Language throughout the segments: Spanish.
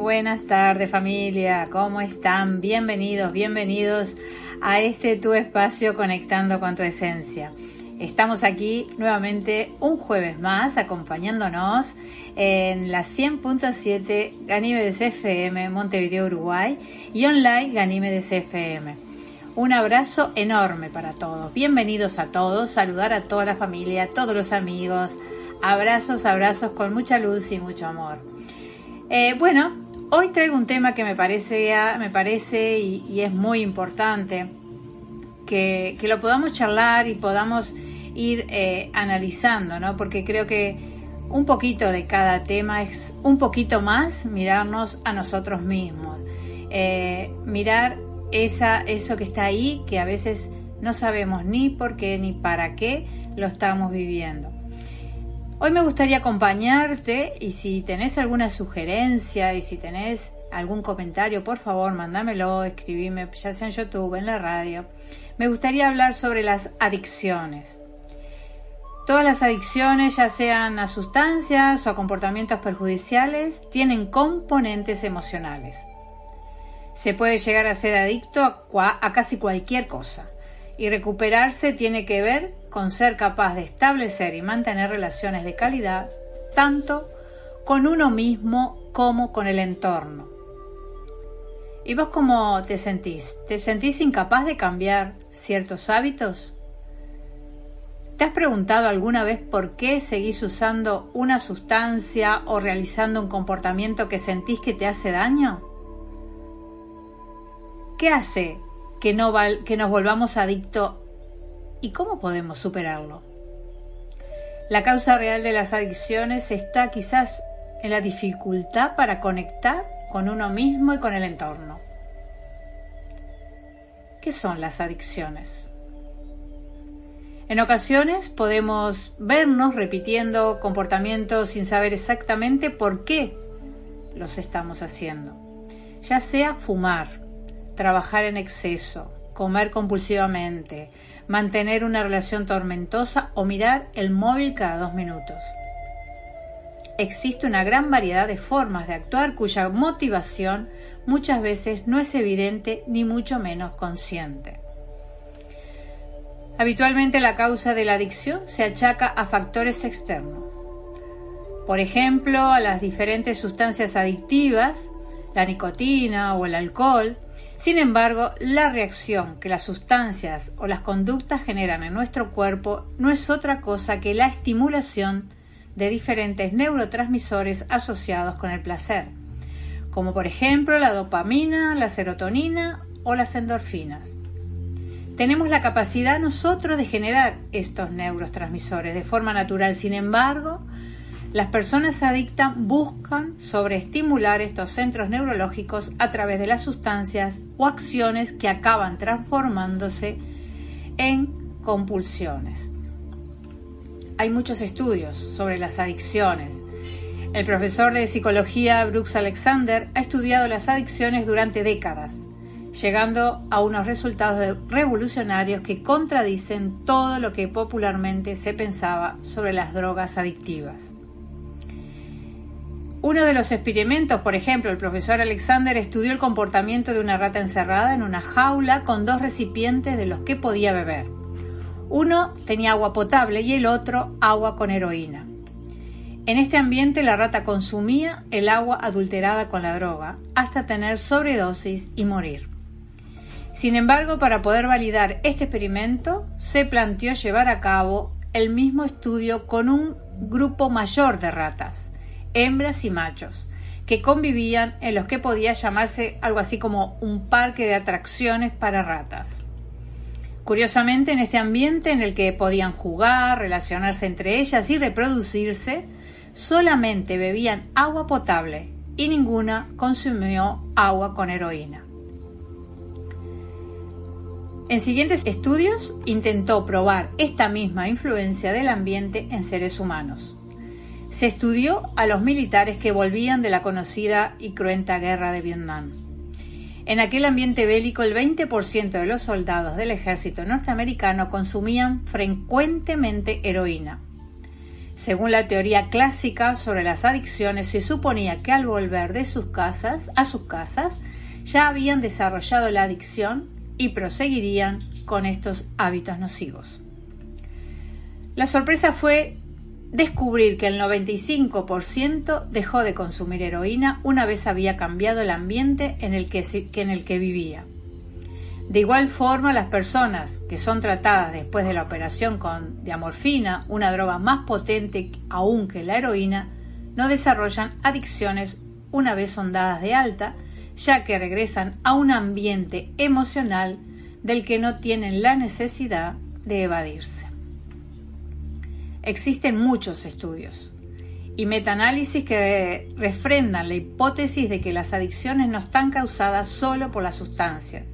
buenas tardes familia, ¿cómo están? Bienvenidos a este tu espacio Conectando con tu Esencia. Estamos aquí nuevamente un jueves más acompañándonos en la 100.7 Ganímedes FM, Montevideo, Uruguay y online Ganímedes FM. Un abrazo enorme para todos, bienvenidos a todos, saludar a toda la familia, a todos los amigos, abrazos con mucha luz y mucho amor. Bueno, hoy traigo un tema que me parece y es muy importante que lo podamos charlar y podamos ir analizando, ¿no? Porque creo que un poquito de cada tema es un poquito más mirarnos a nosotros mismos, mirar eso que está ahí, que a veces no sabemos ni por qué ni para qué lo estamos viviendo. Hoy me gustaría acompañarte y si tenés alguna sugerencia y si tenés algún comentario, por favor, mándamelo, escribime, ya sea en YouTube, en la radio. Me gustaría hablar sobre las adicciones. Todas las adicciones, ya sean a sustancias o a comportamientos perjudiciales, tienen componentes emocionales. Se puede llegar a ser adicto a casi cualquier cosa. Y recuperarse tiene que ver con ser capaz de establecer y mantener relaciones de calidad, tanto con uno mismo como con el entorno. ¿Y vos cómo te sentís? ¿Te sentís incapaz de cambiar ciertos hábitos? ¿Te has preguntado alguna vez por qué seguís usando una sustancia o realizando un comportamiento que sentís que te hace daño? ¿Qué hace que nos volvamos adictos y cómo podemos superarlo? La causa real de las adicciones está quizás en la dificultad para conectar con uno mismo y con el entorno. ¿Qué son las adicciones? En ocasiones podemos vernos repitiendo comportamientos sin saber exactamente por qué los estamos haciendo, ya sea fumar, trabajar en exceso, comer compulsivamente, mantener una relación tormentosa o mirar el móvil cada 2 minutos. Existe una gran variedad de formas de actuar cuya motivación muchas veces no es evidente ni mucho menos consciente. Habitualmente la causa de la adicción se achaca a factores externos. Por ejemplo, a las diferentes sustancias adictivas, la nicotina o el alcohol. Sin embargo, la reacción que las sustancias o las conductas generan en nuestro cuerpo no es otra cosa que la estimulación de diferentes neurotransmisores asociados con el placer, como por ejemplo la dopamina, la serotonina o las endorfinas. Tenemos la capacidad nosotros de generar estos neurotransmisores de forma natural. Sin embargo, las personas adictas buscan sobreestimular estos centros neurológicos a través de las sustancias o acciones que acaban transformándose en compulsiones. Hay muchos estudios sobre las adicciones. El profesor de psicología Brooks Alexander ha estudiado las adicciones durante décadas, llegando a unos resultados revolucionarios que contradicen todo lo que popularmente se pensaba sobre las drogas adictivas. Uno de los experimentos, por ejemplo, el profesor Alexander estudió el comportamiento de una rata encerrada en una jaula con 2 recipientes de los que podía beber. Uno tenía agua potable y el otro agua con heroína. En este ambiente la rata consumía el agua adulterada con la droga hasta tener sobredosis y morir. Sin embargo, para poder validar este experimento, se planteó llevar a cabo el mismo estudio con un grupo mayor de ratas, hembras y machos, que convivían en los que podía llamarse algo así como un parque de atracciones para ratas. Curiosamente, en este ambiente en el que podían jugar, relacionarse entre ellas y reproducirse, solamente bebían agua potable y ninguna consumió agua con heroína. En siguientes estudios intentó probar esta misma influencia del ambiente en seres humanos. Se estudió a los militares que volvían de la conocida y cruenta guerra de Vietnam. En aquel ambiente bélico, el 20% de los soldados del ejército norteamericano consumían frecuentemente heroína. Según la teoría clásica sobre las adicciones, se suponía que al volver a sus casas, ya habían desarrollado la adicción y proseguirían con estos hábitos nocivos. La sorpresa fue descubrir que el 95% dejó de consumir heroína una vez había cambiado el ambiente en el que vivía. De igual forma, las personas que son tratadas después de la operación con diamorfina, una droga más potente aún que la heroína, no desarrollan adicciones una vez son dadas de alta, ya que regresan a un ambiente emocional del que no tienen la necesidad de evadirse. Existen muchos estudios y metaanálisis que refrendan la hipótesis de que las adicciones no están causadas solo por las sustancias,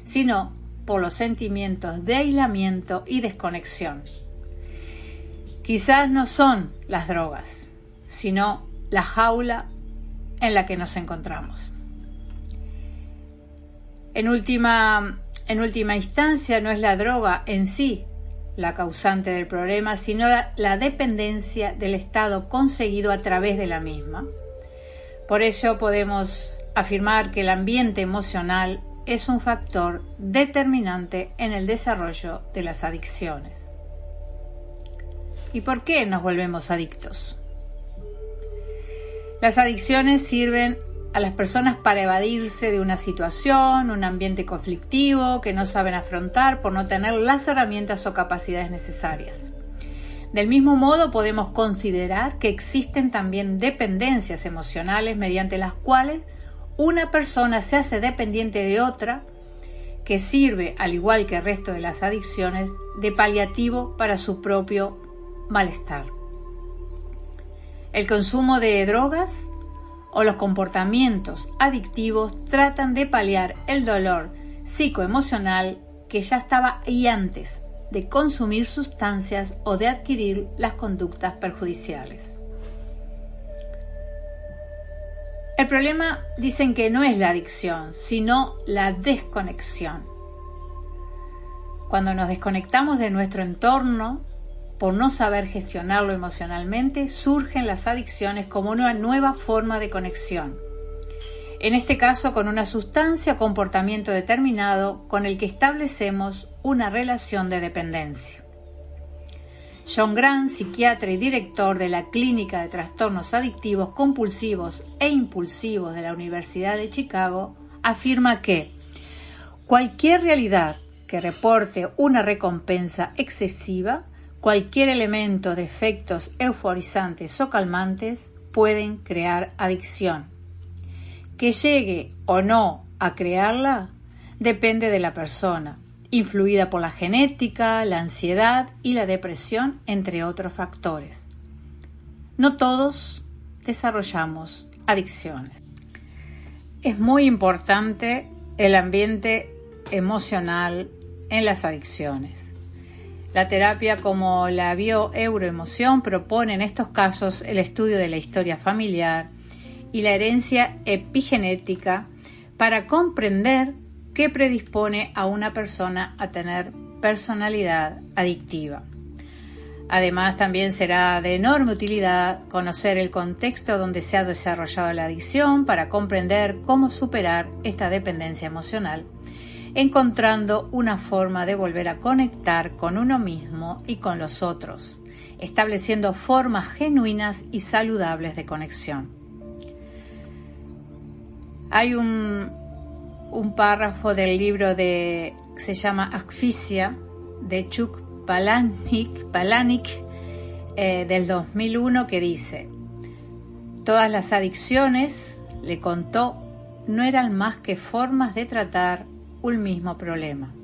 sino por los sentimientos de aislamiento y desconexión. Quizás no son las drogas, sino la jaula en la que nos encontramos. En última instancia, no es la droga en sí la causante del problema, sino la dependencia del estado conseguido a través de la misma. Por ello podemos afirmar que el ambiente emocional es un factor determinante en el desarrollo de las adicciones. ¿Y por qué nos volvemos adictos? Las adicciones sirven a las personas para evadirse de una situación, un ambiente conflictivo que no saben afrontar por no tener las herramientas o capacidades necesarias. Del mismo modo, podemos considerar que existen también dependencias emocionales mediante las cuales una persona se hace dependiente de otra, que sirve, al igual que el resto de las adicciones, de paliativo para su propio malestar. El consumo de drogas o los comportamientos adictivos tratan de paliar el dolor psicoemocional que ya estaba ahí antes de consumir sustancias o de adquirir las conductas perjudiciales. El problema, dicen que no es la adicción, sino la desconexión. Cuando nos desconectamos de nuestro entorno, por no saber gestionarlo emocionalmente, surgen las adicciones como una nueva forma de conexión. En este caso, con una sustancia o comportamiento determinado con el que establecemos una relación de dependencia. John Grant, psiquiatra y director de la Clínica de Trastornos Adictivos Compulsivos e Impulsivos de la Universidad de Chicago, afirma que cualquier realidad que reporte una recompensa excesiva, cualquier elemento de efectos euforizantes o calmantes pueden crear adicción. Que llegue o no a crearla depende de la persona, influida por la genética, la ansiedad y la depresión, entre otros factores. No todos desarrollamos adicciones. Es muy importante el ambiente emocional en las adicciones. La terapia como la bioeuroemoción propone en estos casos el estudio de la historia familiar y la herencia epigenética para comprender qué predispone a una persona a tener personalidad adictiva. Además, también será de enorme utilidad conocer el contexto donde se ha desarrollado la adicción para comprender cómo superar esta dependencia emocional, encontrando una forma de volver a conectar con uno mismo y con los otros, estableciendo formas genuinas y saludables de conexión. Hay un párrafo del libro que se llama Asfixia, de Chuck Palahniuk, del 2001, que dice: todas las adicciones, le contó, no eran más que formas de tratar un mismo problema.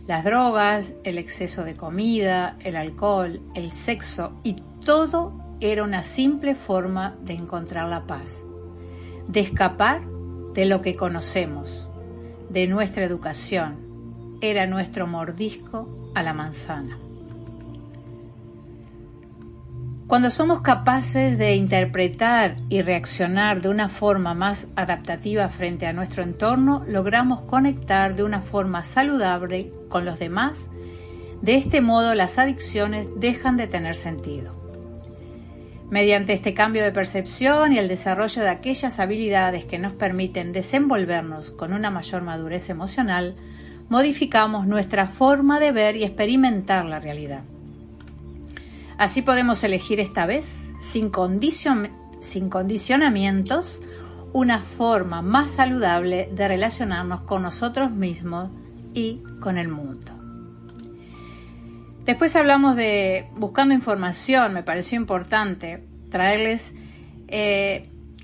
Las drogas, el exceso de comida, el alcohol, el sexo y todo era una simple forma de encontrar la paz, de escapar de lo que conocemos, de nuestra educación. Era nuestro mordisco a la manzana. Cuando somos capaces de interpretar y reaccionar de una forma más adaptativa frente a nuestro entorno, logramos conectar de una forma saludable con los demás. De este modo, las adicciones dejan de tener sentido. Mediante este cambio de percepción y el desarrollo de aquellas habilidades que nos permiten desenvolvernos con una mayor madurez emocional, modificamos nuestra forma de ver y experimentar la realidad. Así podemos elegir esta vez, sin condicionamientos, una forma más saludable de relacionarnos con nosotros mismos y con el mundo. Después hablamos de buscando información. Me pareció importante traerles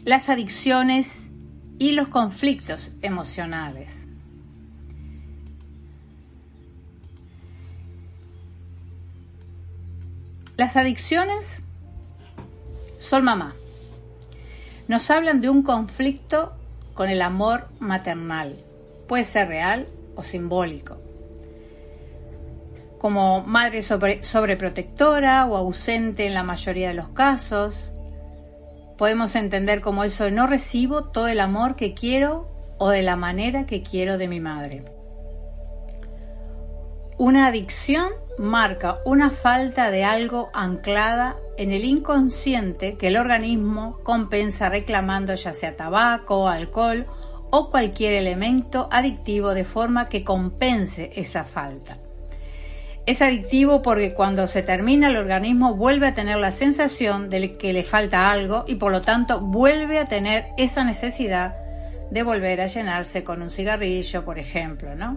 las adicciones y los conflictos emocionales. Las adicciones son mamá. Nos hablan de un conflicto con el amor maternal. Puede ser real o simbólico. Como madre sobreprotectora o ausente en la mayoría de los casos, podemos entender como eso de no recibo todo el amor que quiero o de la manera que quiero de mi madre. Una adicción marca una falta de algo anclada en el inconsciente que el organismo compensa reclamando ya sea tabaco, alcohol o cualquier elemento adictivo de forma que compense esa falta. Es adictivo porque cuando se termina el organismo vuelve a tener la sensación de que le falta algo y por lo tanto vuelve a tener esa necesidad de volver a llenarse con un cigarrillo, por ejemplo, ¿no?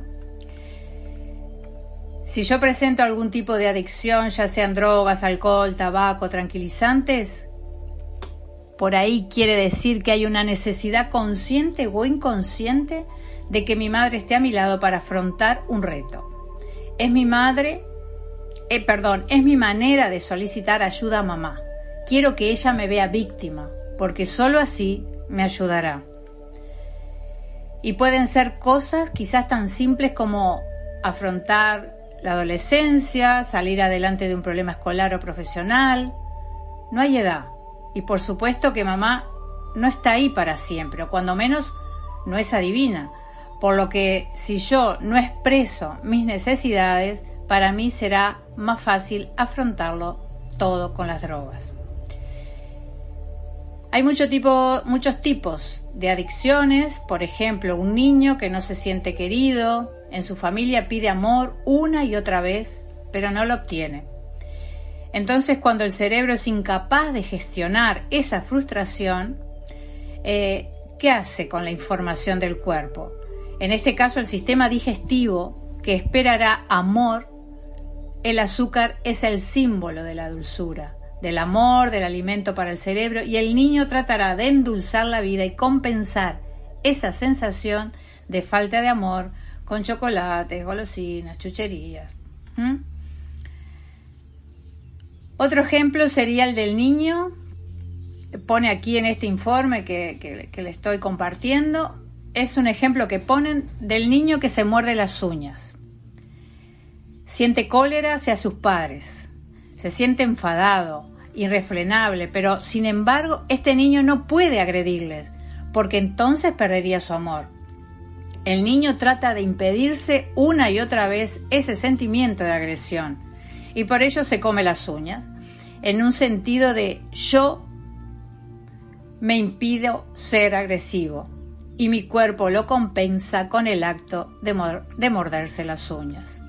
Si yo presento algún tipo de adicción, ya sean drogas, alcohol, tabaco, tranquilizantes, por ahí quiere decir que hay una necesidad consciente o inconsciente de que mi madre esté a mi lado para afrontar un reto. Es mi manera de solicitar ayuda a mamá. Quiero que ella me vea víctima, porque solo así me ayudará. Y pueden ser cosas quizás tan simples como afrontar la adolescencia, salir adelante de un problema escolar o profesional. No hay edad. Y por supuesto que mamá no está ahí para siempre, o cuando menos no es adivina. Por lo que si yo no expreso mis necesidades, para mí será más fácil afrontarlo todo con las drogas. Hay muchos tipos de adicciones. Por ejemplo, un niño que no se siente querido en su familia pide amor una y otra vez, pero no lo obtiene. Entonces, cuando el cerebro es incapaz de gestionar esa frustración, ¿qué hace con la información del cuerpo? En este caso, el sistema digestivo, que esperará amor. El azúcar es el símbolo de la dulzura, del amor, del alimento para el cerebro, y el niño tratará de endulzar la vida y compensar esa sensación de falta de amor con chocolates, golosinas, chucherías. Otro ejemplo sería el del niño. Pone aquí en este informe que le estoy compartiendo. Es un ejemplo que ponen del niño que se muerde las uñas. Siente cólera hacia sus padres. Se siente enfadado, irrefrenable, pero sin embargo este niño no puede agredirles, porque entonces perdería su amor. El niño trata de impedirse una y otra vez ese sentimiento de agresión, y por ello se come las uñas, en un sentido de yo me impido ser agresivo, y mi cuerpo lo compensa con el acto de morderse las uñas.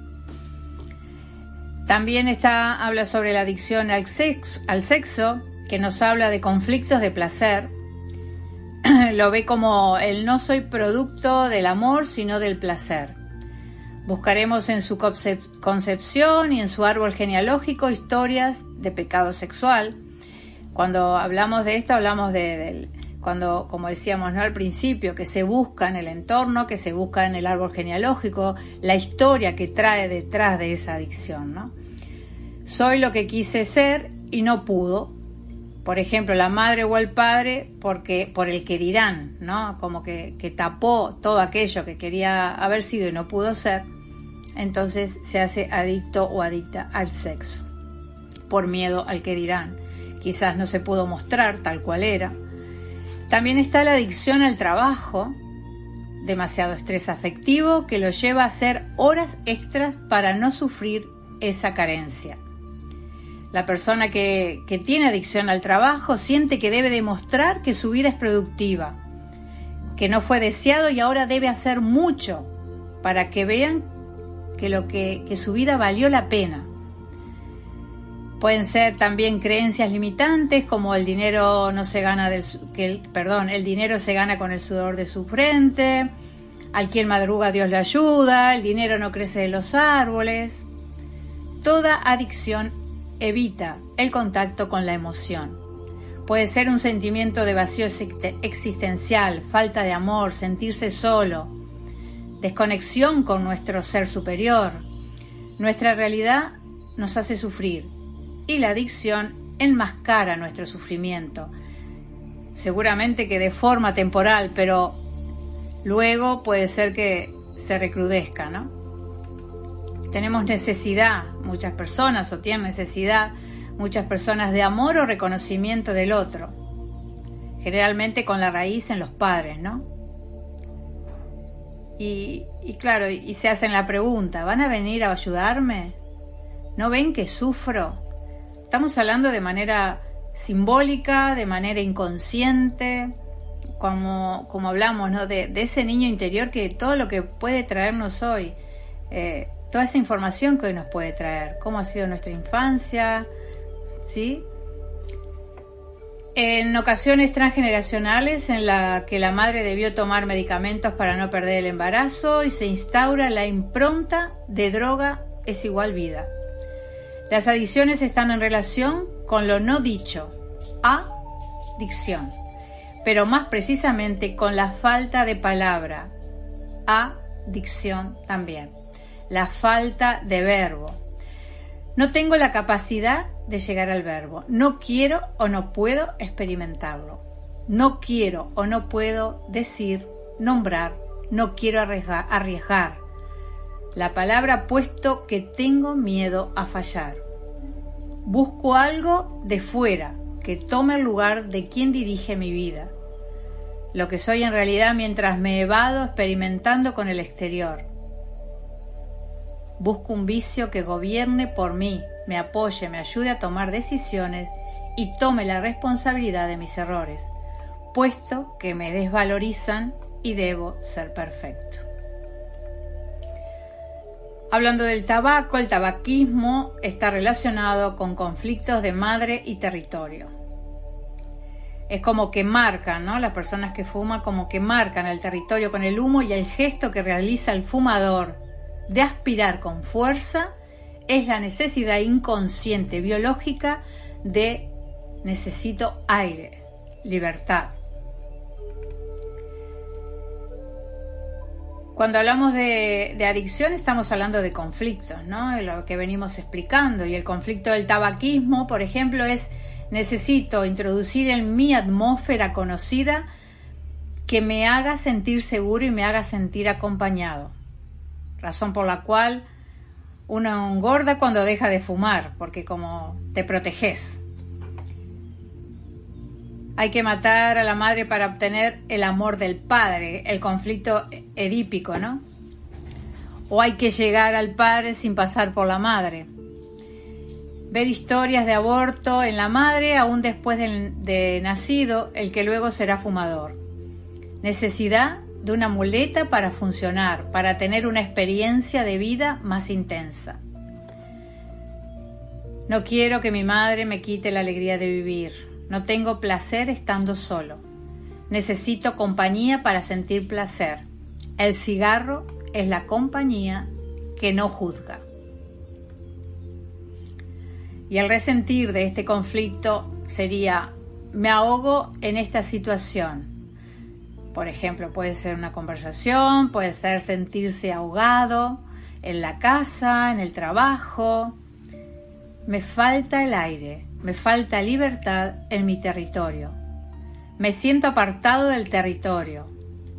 También habla sobre la adicción al sexo, que nos habla de conflictos de placer. Lo ve como el no soy producto del amor, sino del placer. Buscaremos en su concepción y en su árbol genealógico historias de pecado sexual. Cuando hablamos de esto, hablamos cuando, como decíamos, ¿no?, al principio, que se busca en el entorno, que se busca en el árbol genealógico, la historia que trae detrás de esa adicción, ¿no? Soy lo que quise ser y no pudo. Por ejemplo, la madre o el padre por el que dirán, ¿no? Como que tapó todo aquello que quería haber sido y no pudo ser. Entonces se hace adicto o adicta al sexo, por miedo al que dirán. Quizás no se pudo mostrar tal cual era. También está la adicción al trabajo, demasiado estrés afectivo que lo lleva a hacer horas extras para no sufrir esa carencia. La persona que tiene adicción al trabajo siente que debe demostrar que su vida es productiva, que no fue deseado y ahora debe hacer mucho para que vean que su vida valió la pena. Pueden ser también creencias limitantes como el dinero se gana con el sudor de su frente, al quien madruga Dios le ayuda, el dinero no crece de los árboles. Toda adicción evita el contacto con la emoción. Puede ser un sentimiento de vacío existencial, falta de amor, sentirse solo, desconexión con nuestro ser superior. Nuestra realidad nos hace sufrir y la adicción enmascara nuestro sufrimiento. Seguramente que de forma temporal, pero luego puede ser que se recrudezca, ¿no? Tenemos necesidad, muchas personas, o tienen necesidad, muchas personas, de amor o reconocimiento del otro. Generalmente con la raíz en los padres, ¿no? Y claro, y se hacen la pregunta, ¿van a venir a ayudarme? ¿No ven que sufro? Estamos hablando de manera simbólica, de manera inconsciente, como hablamos, ¿no? De ese niño interior que todo lo que puede traernos hoy, toda esa información que hoy nos puede traer, cómo ha sido nuestra infancia, ¿sí? En ocasiones transgeneracionales en la que la madre debió tomar medicamentos para no perder el embarazo y se instaura la impronta de droga es igual vida. Las adicciones están en relación con lo no dicho, adicción, pero más precisamente con la falta de palabra, adicción también. La falta de verbo. No tengo la capacidad de llegar al verbo. No quiero o no puedo experimentarlo. No quiero o no puedo decir, nombrar. No quiero arriesgar la palabra puesto que tengo miedo a fallar. Busco algo de fuera que tome el lugar de quien dirige mi vida. Lo que soy en realidad mientras me evado experimentando con el exterior. Busco un vicio que gobierne por mí, me apoye, me ayude a tomar decisiones y tome la responsabilidad de mis errores, puesto que me desvalorizan y debo ser perfecto. Hablando del tabaco, el tabaquismo está relacionado con conflictos de madre y territorio. Es como que marcan, ¿no? Las personas que fuman como que marcan el territorio con el humo y el gesto que realiza el fumador de aspirar con fuerza es la necesidad inconsciente biológica de necesito aire, libertad. Cuando hablamos de adicción estamos hablando de conflictos, ¿no? Lo que venimos explicando, y el conflicto del tabaquismo, por ejemplo, es necesito introducir en mi atmósfera conocida que me haga sentir seguro y me haga sentir acompañado. Razón por la cual uno engorda cuando deja de fumar, porque como te proteges. Hay que matar a la madre para obtener el amor del padre, el conflicto edípico, ¿no? O hay que llegar al padre sin pasar por la madre. Ver historias de aborto en la madre aún después de nacido, el que luego será fumador. Necesidad de una muleta para funcionar, para tener una experiencia de vida más intensa. No quiero que mi madre me quite la alegría de vivir. No tengo placer estando solo. Necesito compañía para sentir placer. El cigarro es la compañía que no juzga. Y el resentir de este conflicto sería, me ahogo en esta situación. Por ejemplo, puede ser una conversación, puede ser sentirse ahogado en la casa, en el trabajo. Me falta el aire, me falta libertad en mi territorio. Me siento apartado del territorio,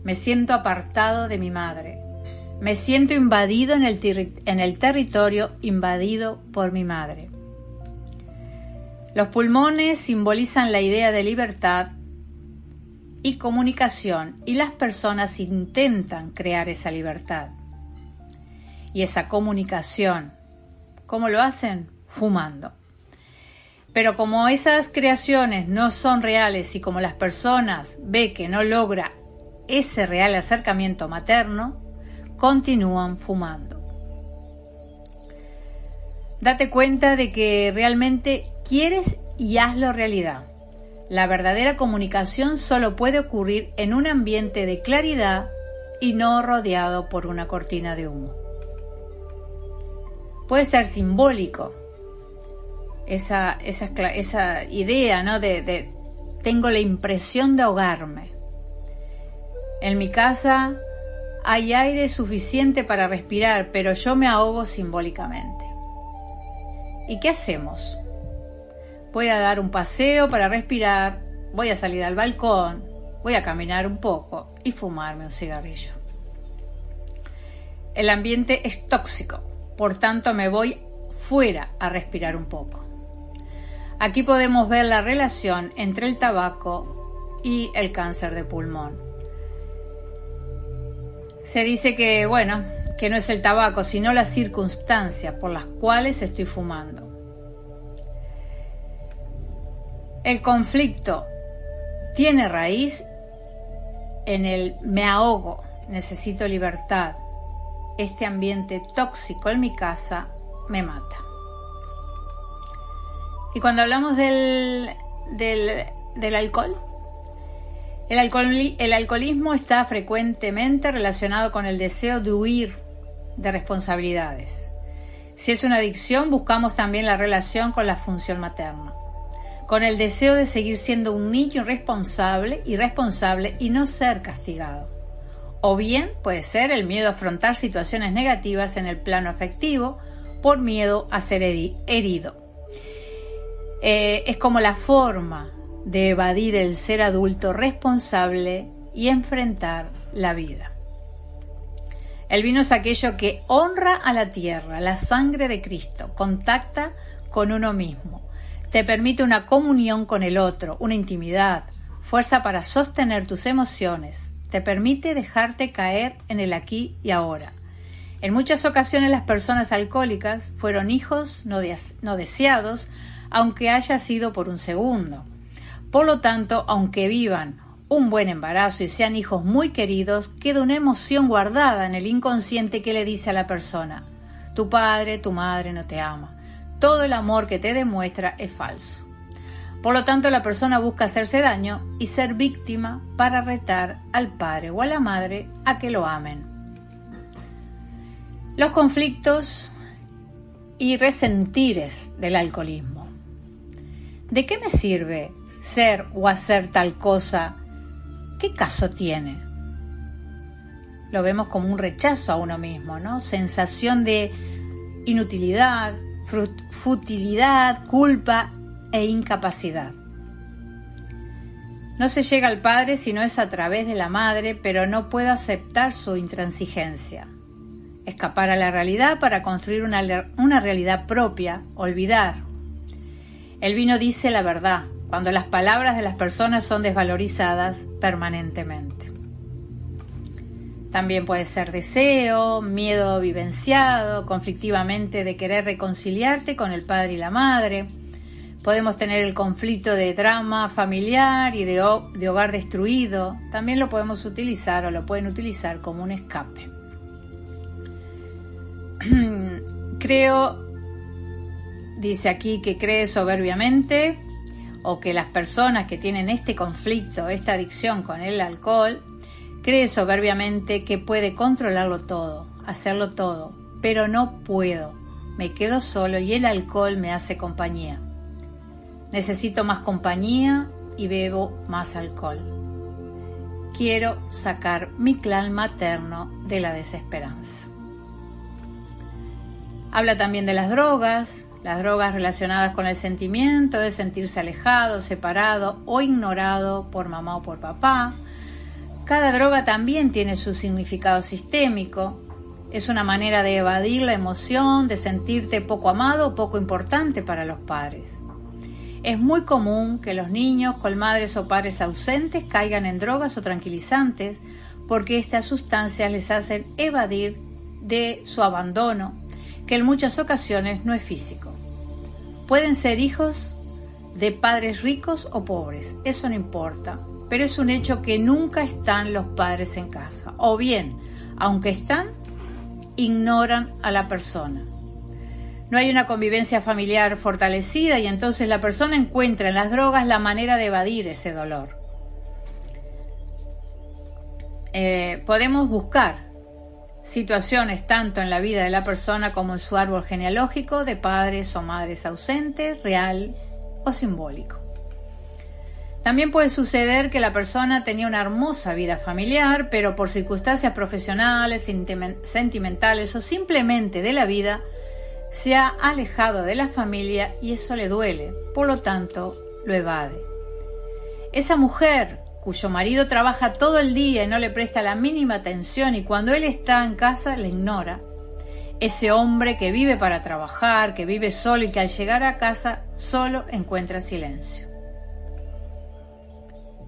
me siento apartado de mi madre. Me siento invadido en el territorio invadido por mi madre. Los pulmones simbolizan la idea de libertad y comunicación, y las personas intentan crear esa libertad y esa comunicación. ¿Cómo lo hacen? Fumando. Pero como esas creaciones no son reales y como las personas ven que no logra ese real acercamiento materno, continúan fumando. Date cuenta de que realmente quieres y hazlo realidad. La verdadera comunicación solo puede ocurrir en un ambiente de claridad y no rodeado por una cortina de humo. Puede ser simbólico esa idea, ¿no? de tengo la impresión de ahogarme. En mi casa hay aire suficiente para respirar, pero yo me ahogo simbólicamente. ¿Y qué hacemos? Voy a dar un paseo para respirar, voy a salir al balcón, voy a caminar un poco y fumarme un cigarrillo. El ambiente es tóxico, por tanto me voy fuera a respirar un poco. Aquí podemos ver la relación entre el tabaco y el cáncer de pulmón. Se dice que no es el tabaco, sino las circunstancias por las cuales estoy fumando. El conflicto tiene raíz en el me ahogo, necesito libertad. Este ambiente tóxico en mi casa me mata. Y cuando hablamos del alcohol, el alcoholismo está frecuentemente relacionado con el deseo de huir de responsabilidades. Si es una adicción, buscamos también la relación con la función materna, con el deseo de seguir siendo un niño irresponsable y no ser castigado. O bien puede ser el miedo a afrontar situaciones negativas en el plano afectivo por miedo a ser herido. Es como la forma de evadir el ser adulto responsable y enfrentar la vida. El vino es aquello que honra a la tierra, la sangre de Cristo, contacta con uno mismo, te permite una comunión con el otro, una intimidad, fuerza para sostener tus emociones, te permite dejarte caer en el aquí y ahora. En muchas ocasiones las personas alcohólicas fueron hijos no deseados, aunque haya sido por un segundo. Por lo tanto, aunque vivan un buen embarazo y sean hijos muy queridos, queda una emoción guardada en el inconsciente que le dice a la persona: tu padre, tu madre no te ama. Todo el amor que te demuestra es falso. Por lo tanto, la persona busca hacerse daño y ser víctima para retar al padre o a la madre a que lo amen. Los conflictos y resentires del alcoholismo. ¿De qué me sirve ser o hacer tal cosa? ¿Qué caso tiene? Lo vemos como un rechazo a uno mismo, ¿no? Sensación de inutilidad, futilidad, culpa e incapacidad. No se llega al padre si no es a través de la madre, pero no puedo aceptar su intransigencia. Escapar a la realidad para construir una realidad propia, olvidar. El vino dice la verdad, cuando las palabras de las personas son desvalorizadas permanentemente. También puede ser deseo, miedo vivenciado, conflictivamente de querer reconciliarte con el padre y la madre. Podemos tener el conflicto de drama familiar y de hogar destruido. También lo podemos utilizar o lo pueden utilizar como un escape. Dice aquí que cree soberbiamente, o que las personas que tienen este conflicto, esta adicción con el alcohol, cree soberbiamente que puede controlarlo todo, hacerlo todo, pero no puedo, me quedo solo y el alcohol me hace compañía. Necesito más compañía y bebo más alcohol. Quiero sacar mi clan materno de la desesperanza. Habla también de las drogas relacionadas con el sentimiento de sentirse alejado, separado o ignorado por mamá o por papá. Cada droga también tiene su significado sistémico. Es una manera de evadir la emoción de sentirte poco amado o poco importante para los padres. Es muy común que los niños con madres o padres ausentes caigan en drogas o tranquilizantes porque estas sustancias les hacen evadir de su abandono, que en muchas ocasiones no es físico. Pueden ser hijos de padres ricos o pobres, eso no importa, pero es un hecho que nunca están los padres en casa, o bien, aunque están, ignoran a la persona. No hay una convivencia familiar fortalecida y entonces la persona encuentra en las drogas la manera de evadir ese dolor. Podemos buscar situaciones tanto en la vida de la persona como en su árbol genealógico de padres o madres ausentes, real o simbólico. También puede suceder que la persona tenía una hermosa vida familiar, pero por circunstancias profesionales, sentimentales o simplemente de la vida, se ha alejado de la familia y eso le duele, por lo tanto, lo evade. Esa mujer cuyo marido trabaja todo el día y no le presta la mínima atención y cuando él está en casa le ignora. Ese hombre que vive para trabajar, que vive solo y que al llegar a casa solo encuentra silencio.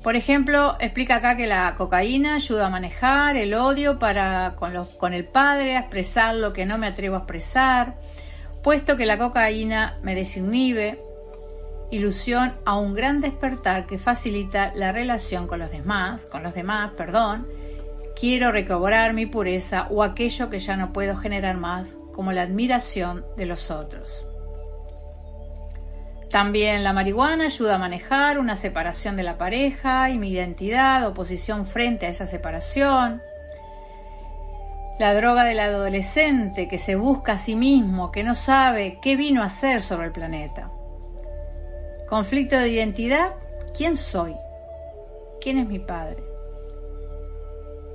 Por ejemplo, explica acá que la cocaína ayuda a manejar el odio con el padre, a expresar lo que no me atrevo a expresar, puesto que la cocaína me desinhibe, ilusión a un gran despertar que facilita la relación con los demás, quiero recobrar mi pureza o aquello que ya no puedo generar más, como la admiración de los otros. También la marihuana ayuda a manejar una separación de la pareja y mi identidad, oposición frente a esa separación. La droga del adolescente que se busca a sí mismo, que no sabe qué vino a hacer sobre el planeta. Conflicto de identidad, ¿quién soy? ¿Quién es mi padre?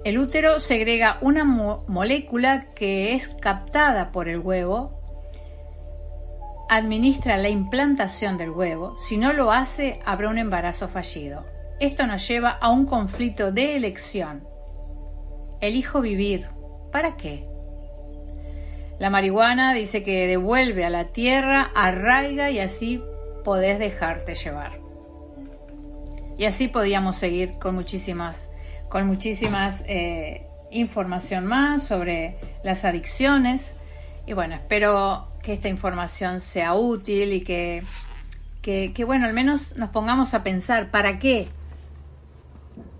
El útero segrega una molécula que es captada por el huevo, administra la implantación del huevo, si no lo hace habrá un embarazo fallido. Esto nos lleva a un conflicto de elección. Elijo vivir, ¿para qué? La marihuana dice que devuelve a la tierra, arraiga y así podés dejarte llevar. Y así podíamos seguir con muchísimas información más sobre las adicciones. Y bueno, espero que esta información sea útil y que bueno, al menos nos pongamos a pensar, ¿para qué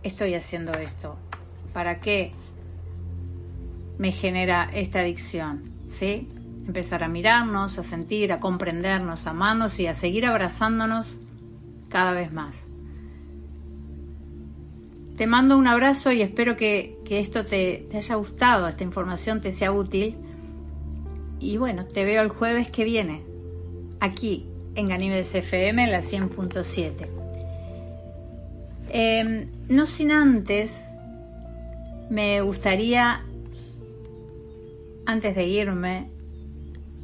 estoy haciendo esto? ¿Para qué me genera esta adicción? ¿Sí? Empezar a mirarnos, a sentir, a comprendernos, a amarnos y a seguir abrazándonos cada vez más. Te mando un abrazo y espero que esto te haya gustado, esta información te sea útil. Y bueno, te veo el jueves que viene, aquí en Ganímedes FM, en la 100.7. No sin antes, me gustaría, antes de irme,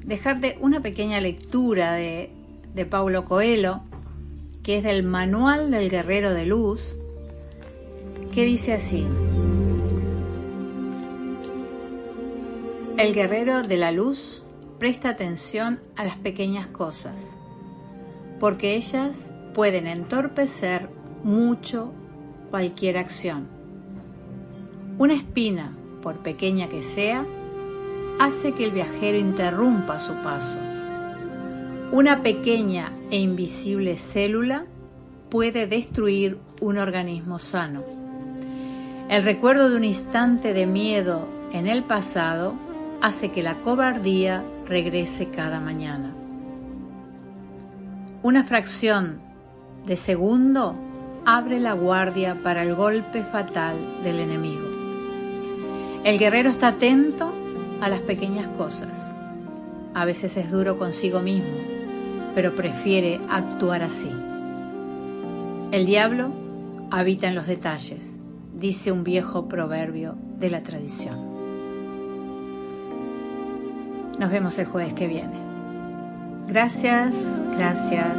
dejarte una pequeña lectura de Paulo Coelho, que es del Manual del Guerrero de Luz, que dice así: el guerrero de la luz presta atención a las pequeñas cosas, porque ellas pueden entorpecer mucho cualquier acción. Una espina, por pequeña que sea, hace que el viajero interrumpa su paso. Una pequeña e invisible célula puede destruir un organismo sano. El recuerdo de un instante de miedo en el pasado hace que la cobardía regrese cada mañana. Una fracción de segundo abre la guardia para el golpe fatal del enemigo. El guerrero está atento a las pequeñas cosas. A veces es duro consigo mismo, pero prefiere actuar así. El diablo habita en los detalles, dice un viejo proverbio de la tradición. Nos vemos el jueves que viene. Gracias, gracias.